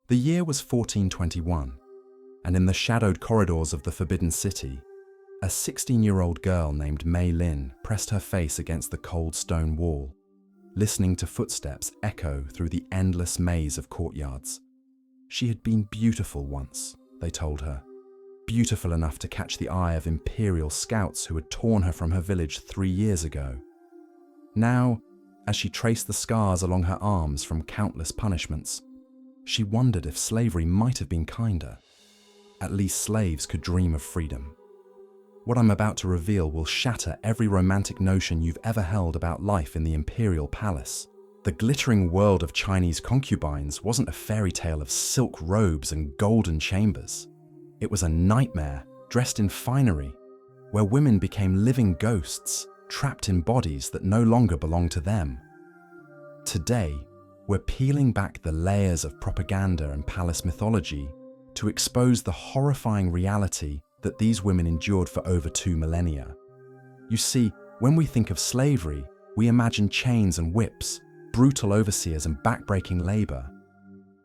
The year was 1421, and in the shadowed corridors of the Forbidden City, a 16-year-old girl named Mei Lin pressed her face against the cold stone wall, listening to footsteps echo through the endless maze of courtyards. She had been beautiful once, they told her, beautiful enough to catch the eye of imperial scouts who had torn her from her village 3 years ago. Now, as she traced the scars along her arms from countless punishments, she wondered if slavery might have been kinder. At least slaves could dream of freedom. What I'm about to reveal will shatter every romantic notion you've ever held about life in the imperial palace. The glittering world of Chinese concubines wasn't a fairy tale of silk robes and golden chambers. It was a nightmare dressed in finery, where women became living ghosts, trapped in bodies that no longer belonged to them. Today, we're peeling back the layers of propaganda and palace mythology to expose the horrifying reality that these women endured for over 2 millennia. You see, when we think of slavery, we imagine chains and whips, brutal overseers and backbreaking labor.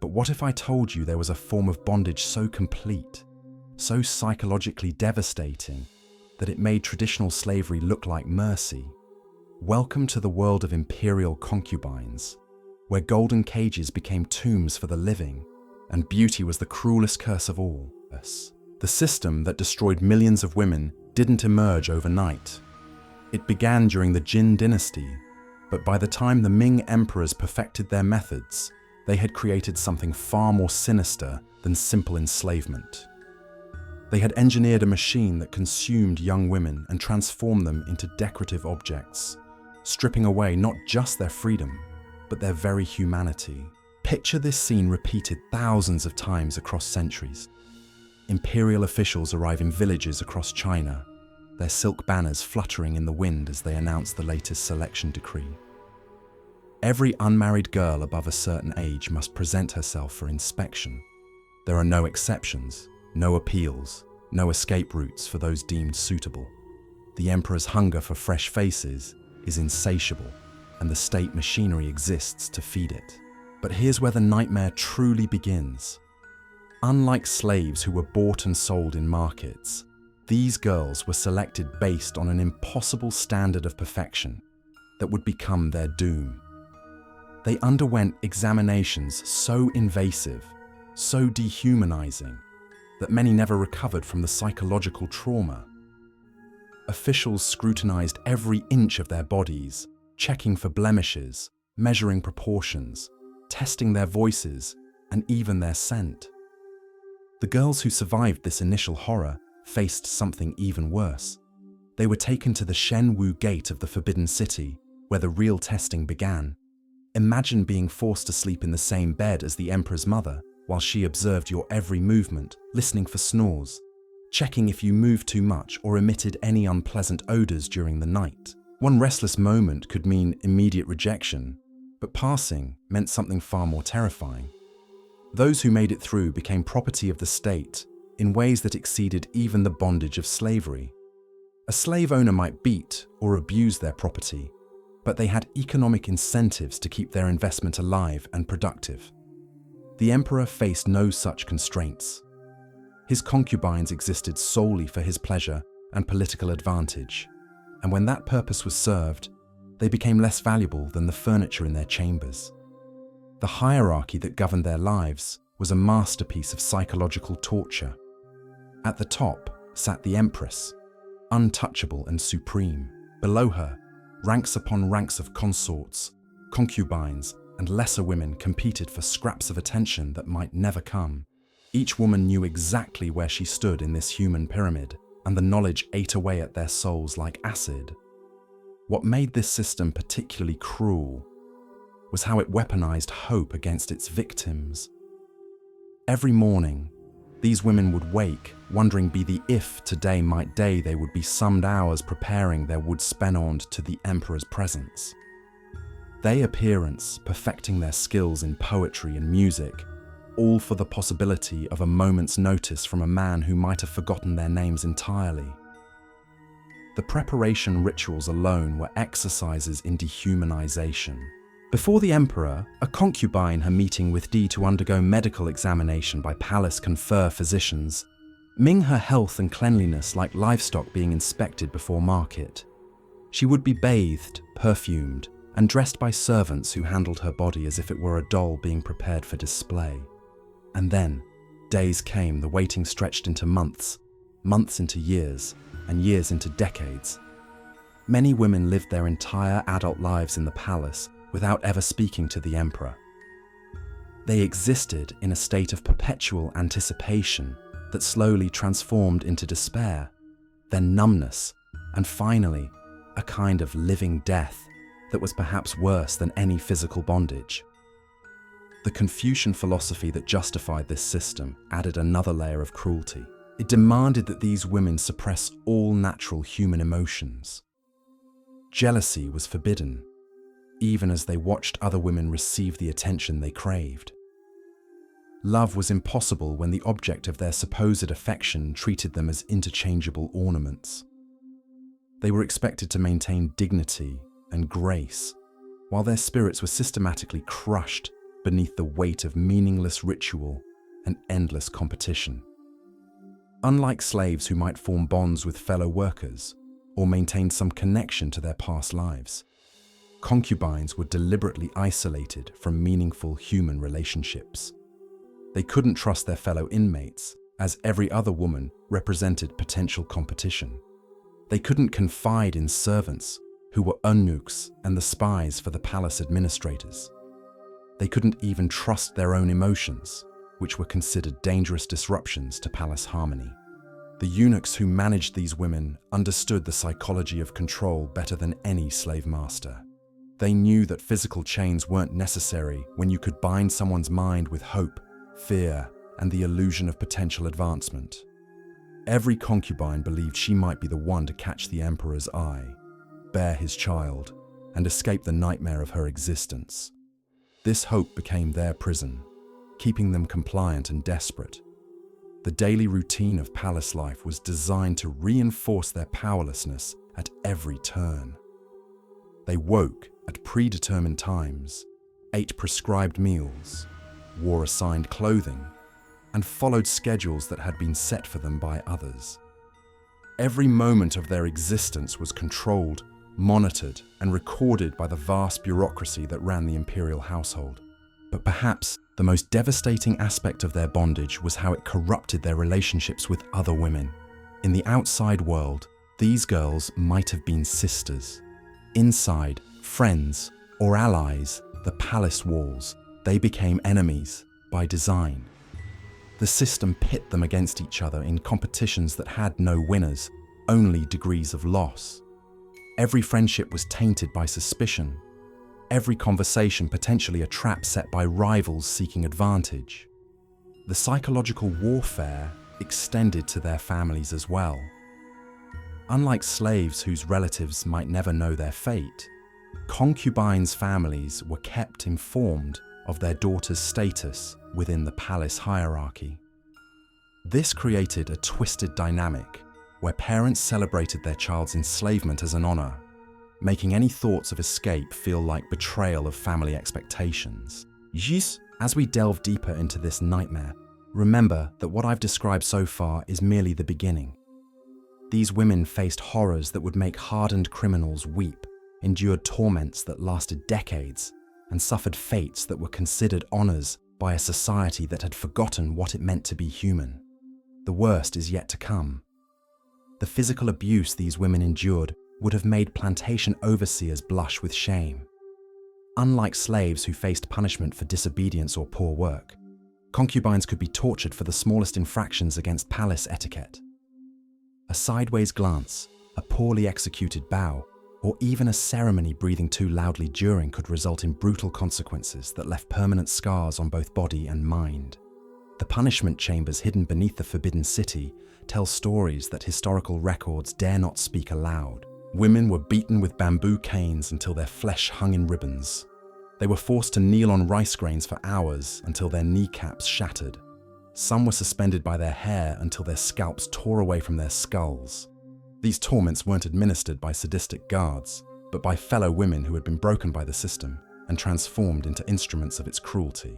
But what if I told you there was a form of bondage so complete, so psychologically devastating, that it made traditional slavery look like mercy? Welcome to the world of imperial concubines, where golden cages became tombs for the living, and beauty was the cruelest curse of all. The system that destroyed millions of women didn't emerge overnight. It began during the Jin dynasty, but by the time the Ming emperors perfected their methods, they had created something far more sinister than simple enslavement. They had engineered a machine that consumed young women and transformed them into decorative objects, stripping away not just their freedom, but their very humanity. Picture this scene repeated thousands of times across centuries. Imperial officials arrive in villages across China, their silk banners fluttering in the wind as they announce the latest selection decree. Every unmarried girl above a certain age must present herself for inspection. There are no exceptions, no appeals, no escape routes for those deemed suitable. The emperor's hunger for fresh faces is insatiable, and the state machinery exists to feed it. But here's where the nightmare truly begins. Unlike slaves who were bought and sold in markets, these girls were selected based on an impossible standard of perfection that would become their doom. They underwent examinations so invasive, so dehumanizing, that many never recovered from the psychological trauma. Officials scrutinized every inch of their bodies, checking for blemishes, measuring proportions, testing their voices, and even their scent. The girls who survived this initial horror faced something even worse. They were taken to the Shen Wu Gate of the Forbidden City, where the real testing began. Imagine being forced to sleep in the same bed as the emperor's mother, while she observed your every movement, listening for snores, checking if you moved too much or emitted any unpleasant odors during the night. One restless moment could mean immediate rejection, but passing meant something far more terrifying. Those who made it through became property of the state in ways that exceeded even the bondage of slavery. A slave owner might beat or abuse their property, but they had economic incentives to keep their investment alive and productive. The emperor faced no such constraints. His concubines existed solely for his pleasure and political advantage, and when that purpose was served, they became less valuable than the furniture in their chambers. The hierarchy that governed their lives was a masterpiece of psychological torture. At the top sat the empress, untouchable and supreme. Below her, ranks upon ranks of consorts, concubines, and lesser women competed for scraps of attention that might never come. Each woman knew exactly where she stood in this human pyramid, and the knowledge ate away at their souls like acid. What made this system particularly cruel was how it weaponized hope against its victims. Every morning, these women would wake, wondering if today might day they would be summed hours preparing their wood spenond to the emperor's presence. They appearance, perfecting their skills in poetry and music, all for the possibility of a moment's notice from a man who might have forgotten their names entirely. The preparation rituals alone were exercises in dehumanization. Before the emperor, a concubine her meeting with Di to undergo medical examination by palace confer physicians, Ming her health and cleanliness like livestock being inspected before market. She would be bathed, perfumed, and dressed by servants who handled her body as if it were a doll being prepared for display. And then, days came, the waiting stretched into months, months into years, and years into decades. Many women lived their entire adult lives in the palace without ever speaking to the emperor. They existed in a state of perpetual anticipation that slowly transformed into despair, then numbness, and finally, a kind of living death that was perhaps worse than any physical bondage. The Confucian philosophy that justified this system added another layer of cruelty. It demanded that these women suppress all natural human emotions. Jealousy was forbidden, even as they watched other women receive the attention they craved. Love was impossible when the object of their supposed affection treated them as interchangeable ornaments. They were expected to maintain dignity and grace, while their spirits were systematically crushed beneath the weight of meaningless ritual and endless competition. Unlike slaves who might form bonds with fellow workers or maintain some connection to their past lives, concubines were deliberately isolated from meaningful human relationships. They couldn't trust their fellow inmates, as every other woman represented potential competition. They couldn't confide in servants, who were eunuchs and the spies for the palace administrators. They couldn't even trust their own emotions, which were considered dangerous disruptions to palace harmony. The eunuchs who managed these women understood the psychology of control better than any slave master. They knew that physical chains weren't necessary when you could bind someone's mind with hope, fear, and the illusion of potential advancement. Every concubine believed she might be the one to catch the emperor's eye, bear his child, and escape the nightmare of her existence. This hope became their prison, keeping them compliant and desperate. The daily routine of palace life was designed to reinforce their powerlessness at every turn. They woke at predetermined times, ate prescribed meals, wore assigned clothing, and followed schedules that had been set for them by others. Every moment of their existence was controlled, monitored, and recorded by the vast bureaucracy that ran the imperial household. But perhaps the most devastating aspect of their bondage was how it corrupted their relationships with other women. In the outside world, these girls might have been sisters. Inside, friends or allies, the palace walls, they became enemies by design. The system pit them against each other in competitions that had no winners, only degrees of loss. Every friendship was tainted by suspicion. Every conversation potentially a trap set by rivals seeking advantage. The psychological warfare extended to their families as well. Unlike slaves whose relatives might never know their fate, concubines' families were kept informed of their daughter's status within the palace hierarchy. This created a twisted dynamic where parents celebrated their child's enslavement as an honor, making any thoughts of escape feel like betrayal of family expectations. As we delve deeper into this nightmare, remember that what I've described so far is merely the beginning. These women faced horrors that would make hardened criminals weep, endured torments that lasted decades, and suffered fates that were considered honors by a society that had forgotten what it meant to be human. The worst is yet to come. The physical abuse these women endured would have made plantation overseers blush with shame. Unlike slaves who faced punishment for disobedience or poor work, concubines could be tortured for the smallest infractions against palace etiquette. A sideways glance, a poorly executed bow, or even a ceremony breathing too loudly during could result in brutal consequences that left permanent scars on both body and mind. The punishment chambers hidden beneath the Forbidden City tell stories that historical records dare not speak aloud. Women were beaten with bamboo canes until their flesh hung in ribbons. They were forced to kneel on rice grains for hours until their kneecaps shattered. Some were suspended by their hair until their scalps tore away from their skulls. These torments weren't administered by sadistic guards, but by fellow women who had been broken by the system and transformed into instruments of its cruelty.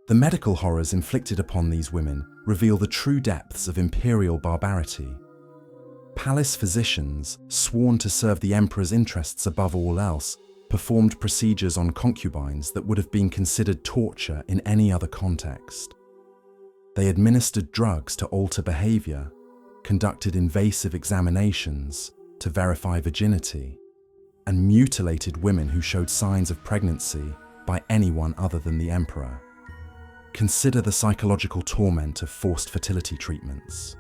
The medical horrors inflicted upon these women reveal the true depths of imperial barbarity. Palace physicians, sworn to serve the emperor's interests above all else, performed procedures on concubines that would have been considered torture in any other context. They administered drugs to alter behavior, conducted invasive examinations to verify virginity, and mutilated women who showed signs of pregnancy by anyone other than the emperor. Consider the psychological torment of forced fertility treatments.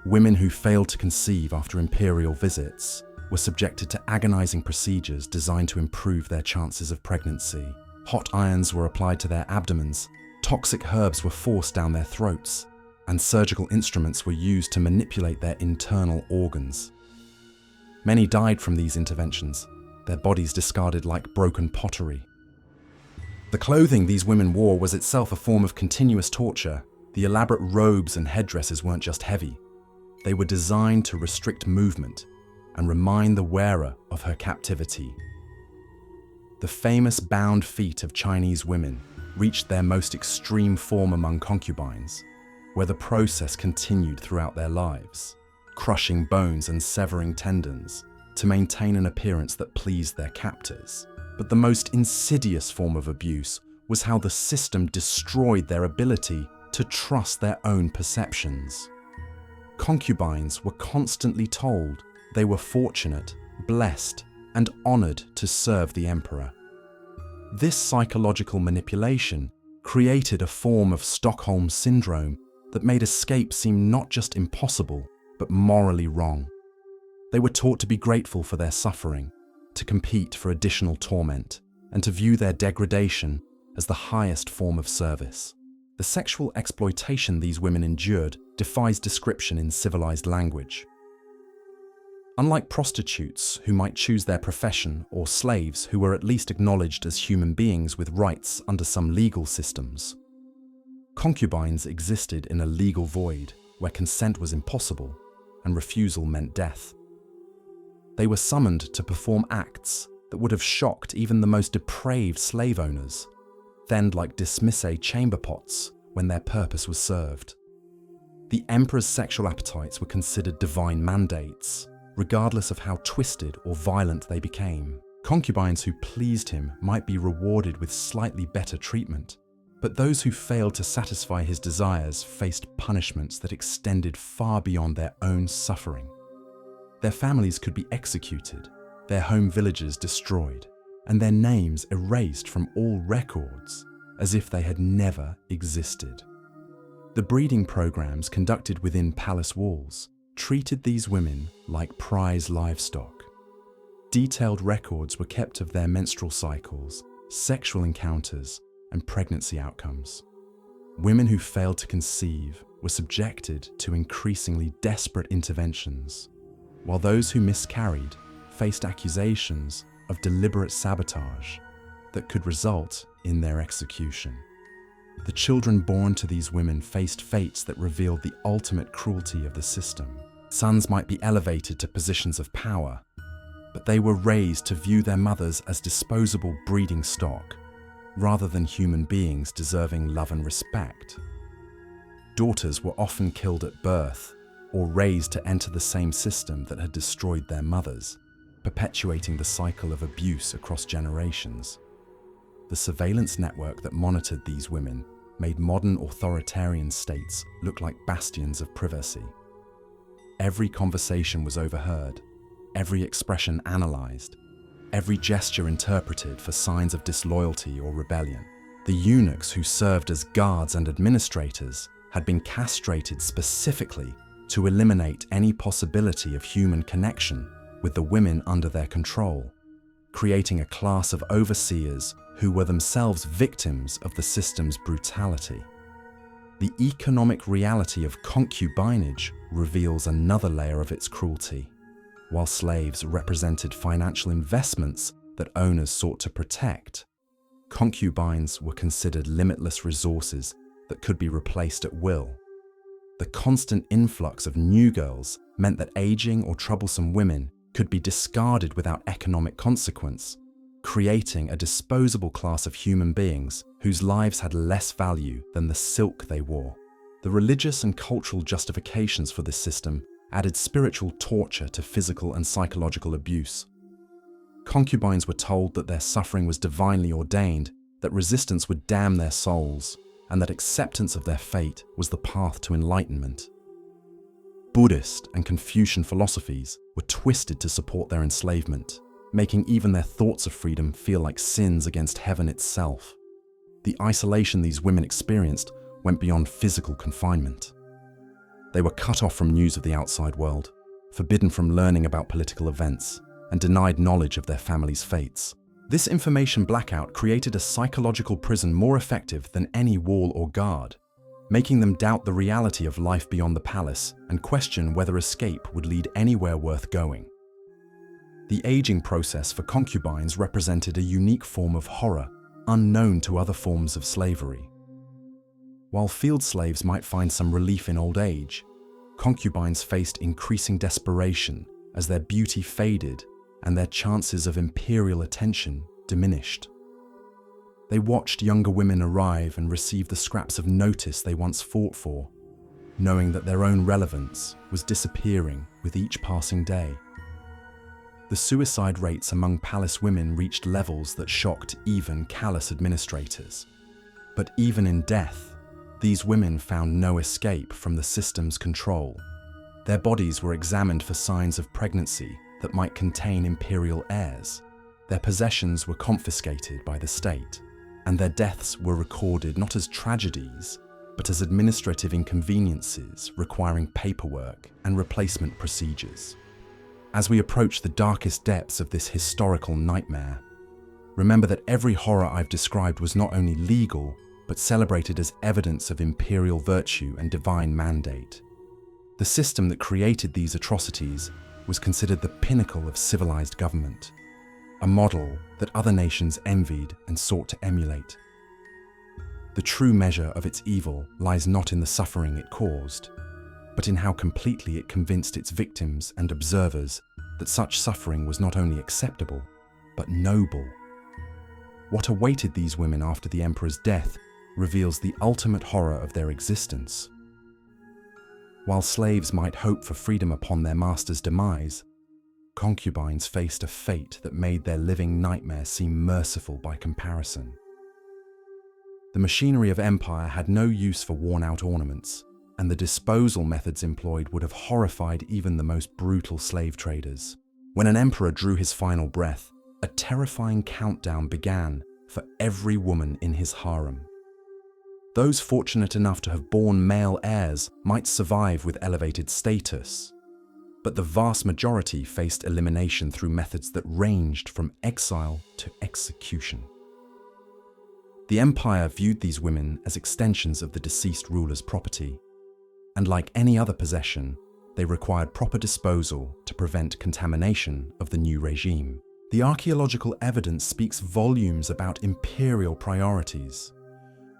Women who failed to conceive after imperial visits were subjected to agonizing procedures designed to improve their chances of pregnancy. Hot irons were applied to their abdomens, toxic herbs were forced down their throats, and surgical instruments were used to manipulate their internal organs. Many died from these interventions, their bodies discarded like broken pottery. The clothing these women wore was itself a form of continuous torture. The elaborate robes and headdresses weren't just heavy. They were designed to restrict movement and remind the wearer of her captivity. The famous bound feet of Chinese women reached their most extreme form among concubines, where the process continued throughout their lives, crushing bones and severing tendons to maintain an appearance that pleased their captors. But the most insidious form of abuse was how the system destroyed their ability to trust their own perceptions. Concubines were constantly told they were fortunate, blessed, and honored to serve the emperor. This psychological manipulation created a form of Stockholm syndrome that made escape seem not just impossible, but morally wrong. They were taught to be grateful for their suffering, to compete for additional torment, and to view their degradation as the highest form of service. The sexual exploitation these women endured defies description in civilized language. Unlike prostitutes who might choose their profession, or slaves who were at least acknowledged as human beings with rights under some legal systems, concubines existed in a legal void where consent was impossible and refusal meant death. They were summoned to perform acts that would have shocked even the most depraved slave owners, then like dismissé chamber pots when their purpose was served. The emperor's sexual appetites were considered divine mandates, regardless of how twisted or violent they became. Concubines who pleased him might be rewarded with slightly better treatment, but those who failed to satisfy his desires faced punishments that extended far beyond their own suffering. Their families could be executed, their home villages destroyed, and their names erased from all records, as if they had never existed. The breeding programs conducted within palace walls treated these women like prize livestock. Detailed records were kept of their menstrual cycles, sexual encounters, and pregnancy outcomes. Women who failed to conceive were subjected to increasingly desperate interventions, while those who miscarried faced accusations of deliberate sabotage that could result in their execution. The children born to these women faced fates that revealed the ultimate cruelty of the system. Sons might be elevated to positions of power, but they were raised to view their mothers as disposable breeding stock, rather than human beings deserving love and respect. Daughters were often killed at birth or raised to enter the same system that had destroyed their mothers, perpetuating the cycle of abuse across generations. The surveillance network that monitored these women made modern authoritarian states look like bastions of privacy. Every conversation was overheard, every expression analyzed, every gesture interpreted for signs of disloyalty or rebellion. The eunuchs who served as guards and administrators had been castrated specifically to eliminate any possibility of human connection with the women under their control, creating a class of overseers who were themselves victims of the system's brutality. The economic reality of concubinage reveals another layer of its cruelty. While slaves represented financial investments that owners sought to protect, concubines were considered limitless resources that could be replaced at will. The constant influx of new girls meant that aging or troublesome women could be discarded without economic consequence, creating a disposable class of human beings whose lives had less value than the silk they wore. The religious and cultural justifications for this system added spiritual torture to physical and psychological abuse. Concubines were told that their suffering was divinely ordained, that resistance would damn their souls, and that acceptance of their fate was the path to enlightenment. Buddhist and Confucian philosophies were twisted to support their enslavement, making even their thoughts of freedom feel like sins against heaven itself. The isolation these women experienced went beyond physical confinement. They were cut off from news of the outside world, forbidden from learning about political events, and denied knowledge of their families' fates. This information blackout created a psychological prison more effective than any wall or guard, making them doubt the reality of life beyond the palace and question whether escape would lead anywhere worth going. The aging process for concubines represented a unique form of horror unknown to other forms of slavery. While field slaves might find some relief in old age, concubines faced increasing desperation as their beauty faded and their chances of imperial attention diminished. They watched younger women arrive and receive the scraps of notice they once fought for, knowing that their own relevance was disappearing with each passing day. The suicide rates among palace women reached levels that shocked even callous administrators. But even in death, these women found no escape from the system's control. Their bodies were examined for signs of pregnancy that might contain imperial heirs. Their possessions were confiscated by the state, and their deaths were recorded not as tragedies, but as administrative inconveniences requiring paperwork and replacement procedures. As we approach the darkest depths of this historical nightmare, remember that every horror I've described was not only legal, but celebrated as evidence of imperial virtue and divine mandate. The system that created these atrocities was considered the pinnacle of civilized government, a model that other nations envied and sought to emulate. The true measure of its evil lies not in the suffering it caused, but in how completely it convinced its victims and observers that such suffering was not only acceptable, but noble. What awaited these women after the emperor's death reveals the ultimate horror of their existence. While slaves might hope for freedom upon their master's demise, concubines faced a fate that made their living nightmare seem merciful by comparison. The machinery of empire had no use for worn-out ornaments, and the disposal methods employed would have horrified even the most brutal slave traders. When an emperor drew his final breath, a terrifying countdown began for every woman in his harem. Those fortunate enough to have borne male heirs might survive with elevated status, but the vast majority faced elimination through methods that ranged from exile to execution. The empire viewed these women as extensions of the deceased ruler's property, and like any other possession, they required proper disposal to prevent contamination of the new regime. The archaeological evidence speaks volumes about imperial priorities.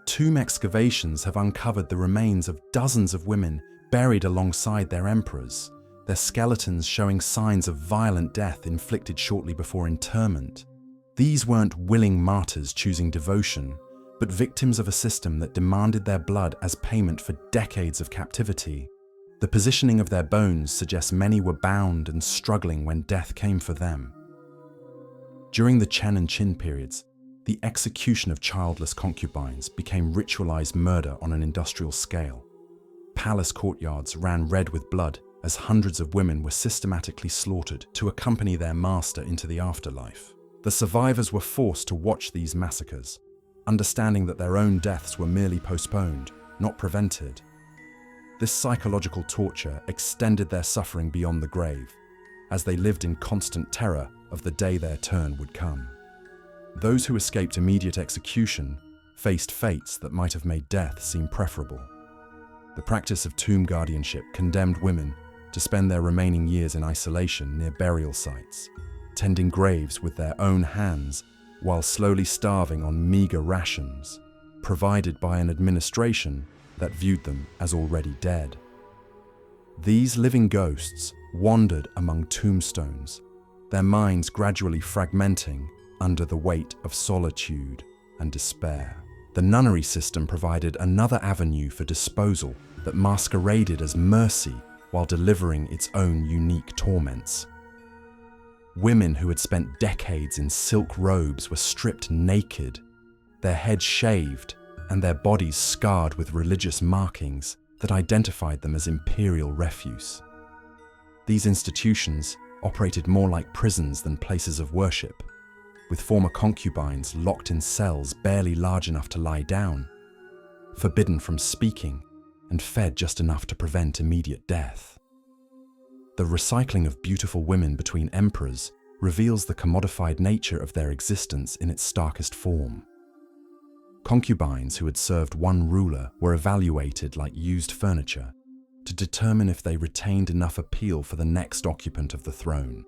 Tomb excavations have uncovered the remains of dozens of women buried alongside their emperors, their skeletons showing signs of violent death inflicted shortly before interment. These weren't willing martyrs choosing devotion, but victims of a system that demanded their blood as payment for decades of captivity. The positioning of their bones suggests many were bound and struggling when death came for them. During the Chen and Qin periods, the execution of childless concubines became ritualized murder on an industrial scale. Palace courtyards ran red with blood as hundreds of women were systematically slaughtered to accompany their master into the afterlife. The survivors were forced to watch these massacres, understanding that their own deaths were merely postponed, not prevented. This psychological torture extended their suffering beyond the grave, as they lived in constant terror of the day their turn would come. Those who escaped immediate execution faced fates that might have made death seem preferable. The practice of tomb guardianship condemned women to spend their remaining years in isolation near burial sites, tending graves with their own hands while slowly starving on meager rations, provided by an administration that viewed them as already dead. These living ghosts wandered among tombstones, their minds gradually fragmenting under the weight of solitude and despair. The nunnery system provided another avenue for disposal that masqueraded as mercy while delivering its own unique torments. Women who had spent decades in silk robes were stripped naked, their heads shaved, and their bodies scarred with religious markings that identified them as imperial refuse. These institutions operated more like prisons than places of worship, with former concubines locked in cells barely large enough to lie down, forbidden from speaking, and fed just enough to prevent immediate death. The recycling of beautiful women between emperors reveals the commodified nature of their existence in its starkest form. Concubines who had served one ruler were evaluated like used furniture to determine if they retained enough appeal for the next occupant of the throne.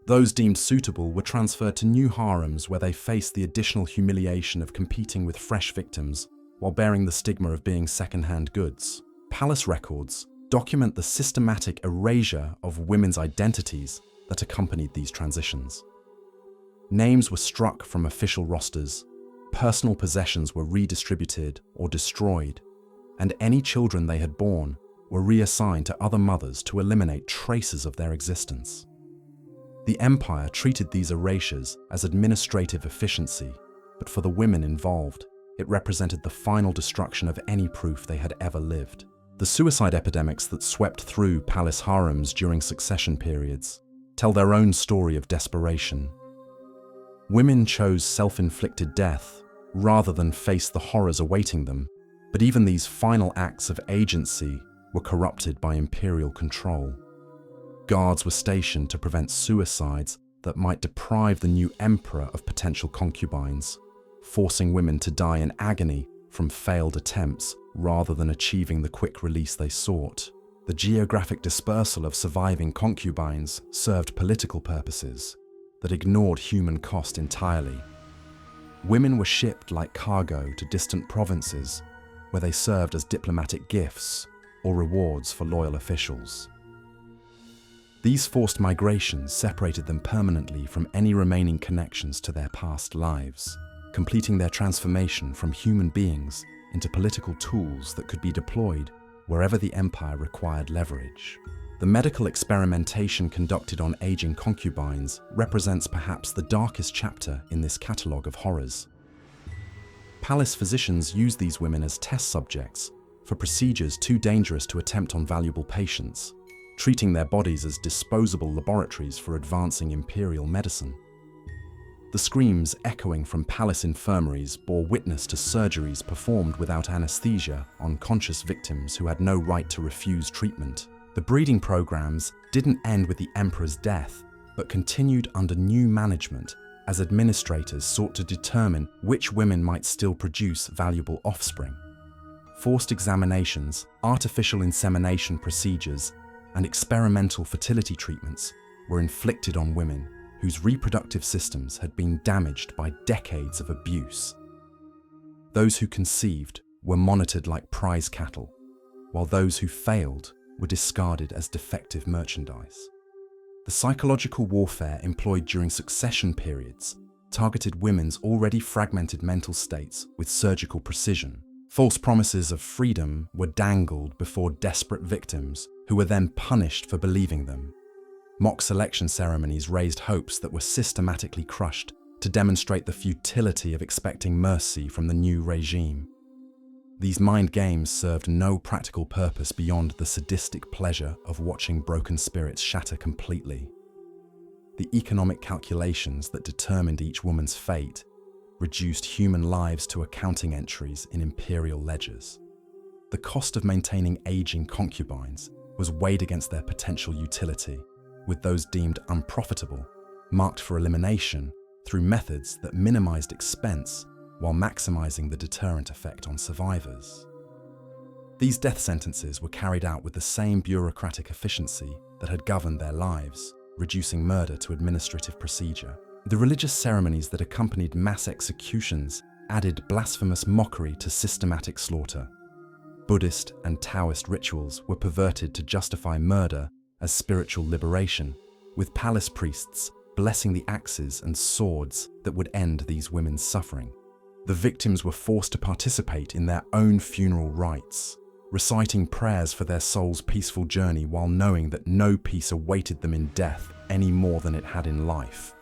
Those deemed suitable were transferred to new harems where they faced the additional humiliation of competing with fresh victims while bearing the stigma of being second-hand goods. Palace records document the systematic erasure of women's identities that accompanied these transitions. Names were struck from official rosters, personal possessions were redistributed or destroyed, and any children they had borne were reassigned to other mothers to eliminate traces of their existence. The empire treated these erasures as administrative efficiency, but for the women involved, it represented the final destruction of any proof they had ever lived. The suicide epidemics that swept through palace harems during succession periods tell their own story of desperation. Women chose self-inflicted death rather than face the horrors awaiting them, but even these final acts of agency were corrupted by imperial control. Guards were stationed to prevent suicides that might deprive the new emperor of potential concubines, forcing women to die in agony from failed attempts rather than achieving the quick release they sought. The geographic dispersal of surviving concubines served political purposes that ignored human cost entirely. Women were shipped like cargo to distant provinces where they served as diplomatic gifts or rewards for loyal officials. These forced migrations separated them permanently from any remaining connections to their past lives, completing their transformation from human beings into political tools that could be deployed wherever the empire required leverage. The medical experimentation conducted on aging concubines represents perhaps the darkest chapter in this catalogue of horrors. Palace physicians used these women as test subjects for procedures too dangerous to attempt on valuable patients, treating their bodies as disposable laboratories for advancing imperial medicine. The screams echoing from palace infirmaries bore witness to surgeries performed without anesthesia on conscious victims who had no right to refuse treatment. The breeding programs didn't end with the emperor's death, but continued under new management as administrators sought to determine which women might still produce valuable offspring. Forced examinations, artificial insemination procedures, and experimental fertility treatments were inflicted on women whose reproductive systems had been damaged by decades of abuse. Those who conceived were monitored like prize cattle, while those who failed were discarded as defective merchandise. The psychological warfare employed during succession periods targeted women's already fragmented mental states with surgical precision. False promises of freedom were dangled before desperate victims who were then punished for believing them. Mock selection ceremonies raised hopes that were systematically crushed to demonstrate the futility of expecting mercy from the new regime. These mind games served no practical purpose beyond the sadistic pleasure of watching broken spirits shatter completely. The economic calculations that determined each woman's fate reduced human lives to accounting entries in imperial ledgers. The cost of maintaining aging concubines was weighed against their potential utility, with those deemed unprofitable marked for elimination through methods that minimized expense while maximizing the deterrent effect on survivors. These death sentences were carried out with the same bureaucratic efficiency that had governed their lives, reducing murder to administrative procedure. The religious ceremonies that accompanied mass executions added blasphemous mockery to systematic slaughter. Buddhist and Taoist rituals were perverted to justify murder as spiritual liberation, with palace priests blessing the axes and swords that would end these women's suffering. The victims were forced to participate in their own funeral rites, reciting prayers for their soul's peaceful journey while knowing that no peace awaited them in death any more than it had in life.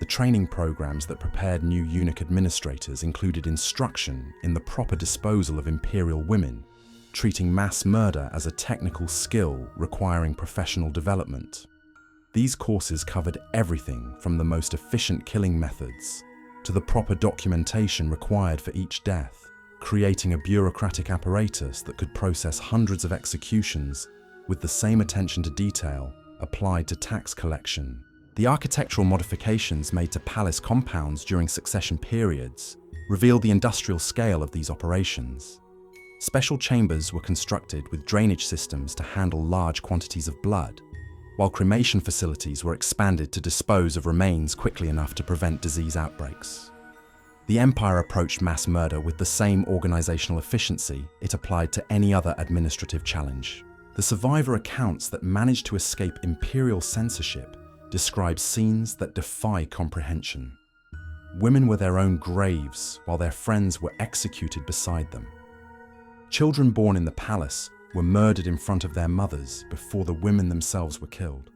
The training programs that prepared new eunuch administrators included instruction in the proper disposal of imperial women, treating mass murder as a technical skill requiring professional development. These courses covered everything from the most efficient killing methods to the proper documentation required for each death, creating a bureaucratic apparatus that could process hundreds of executions with the same attention to detail applied to tax collection. The architectural modifications made to palace compounds during succession periods revealed the industrial scale of these operations. Special chambers were constructed with drainage systems to handle large quantities of blood, while cremation facilities were expanded to dispose of remains quickly enough to prevent disease outbreaks. The empire approached mass murder with the same organizational efficiency it applied to any other administrative challenge. The survivor accounts that managed to escape imperial censorship describe scenes that defy comprehension. Women were their own graves, while their friends were executed beside them. Children born in the palace were murdered in front of their mothers before the women themselves were killed.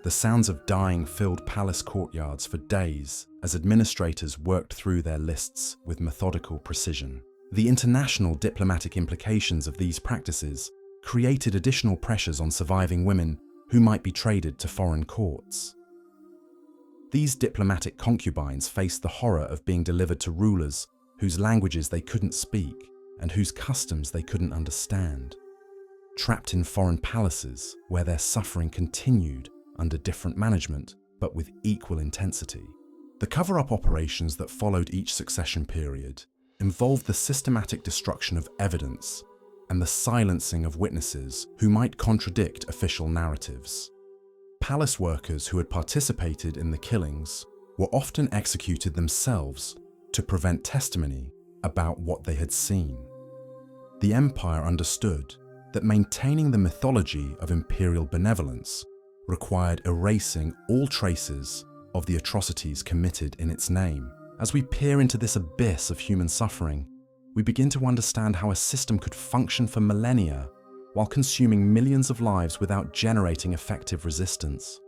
The sounds of dying filled palace courtyards for days as administrators worked through their lists with methodical precision. The international diplomatic implications of these practices created additional pressures on surviving women who might be traded to foreign courts. These diplomatic concubines faced the horror of being delivered to rulers whose languages they couldn't speak and whose customs they couldn't understand. Trapped in foreign palaces where their suffering continued under different management but with equal intensity. The cover-up operations that followed each succession period involved the systematic destruction of evidence and the silencing of witnesses who might contradict official narratives. Palace workers who had participated in the killings were often executed themselves to prevent testimony about what they had seen. The empire understood that maintaining the mythology of imperial benevolence required erasing all traces of the atrocities committed in its name. As we peer into this abyss of human suffering, we begin to understand how a system could function for millennia while consuming millions of lives without generating effective resistance.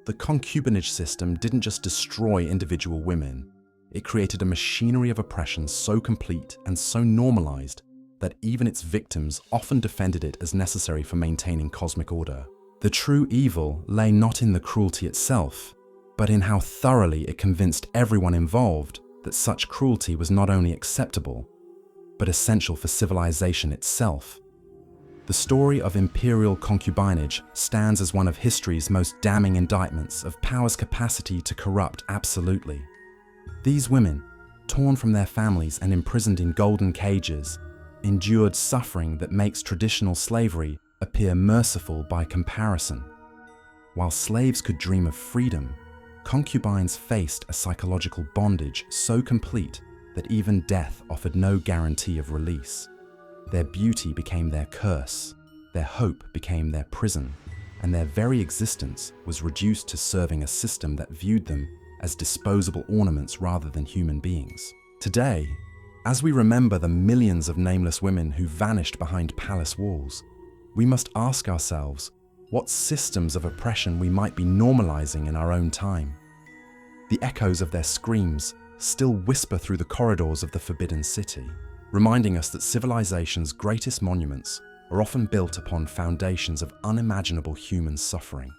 The concubinage system didn't just destroy individual women, it created a machinery of oppression so complete and so normalized that even its victims often defended it as necessary for maintaining cosmic order. The true evil lay not in the cruelty itself, but in how thoroughly it convinced everyone involved that such cruelty was not only acceptable, but essential for civilization itself. The story of imperial concubinage stands as one of history's most damning indictments of power's capacity to corrupt absolutely. These women, torn from their families and imprisoned in golden cages, endured suffering that makes traditional slavery appear merciful by comparison. While slaves could dream of freedom, concubines faced a psychological bondage so complete that even death offered no guarantee of release. Their beauty became their curse, their hope became their prison, and their very existence was reduced to serving a system that viewed them as disposable ornaments rather than human beings. Today, as we remember the millions of nameless women who vanished behind palace walls, we must ask ourselves what systems of oppression we might be normalizing in our own time. The echoes of their screams still whisper through the corridors of the Forbidden City, reminding us that civilization's greatest monuments are often built upon foundations of unimaginable human suffering.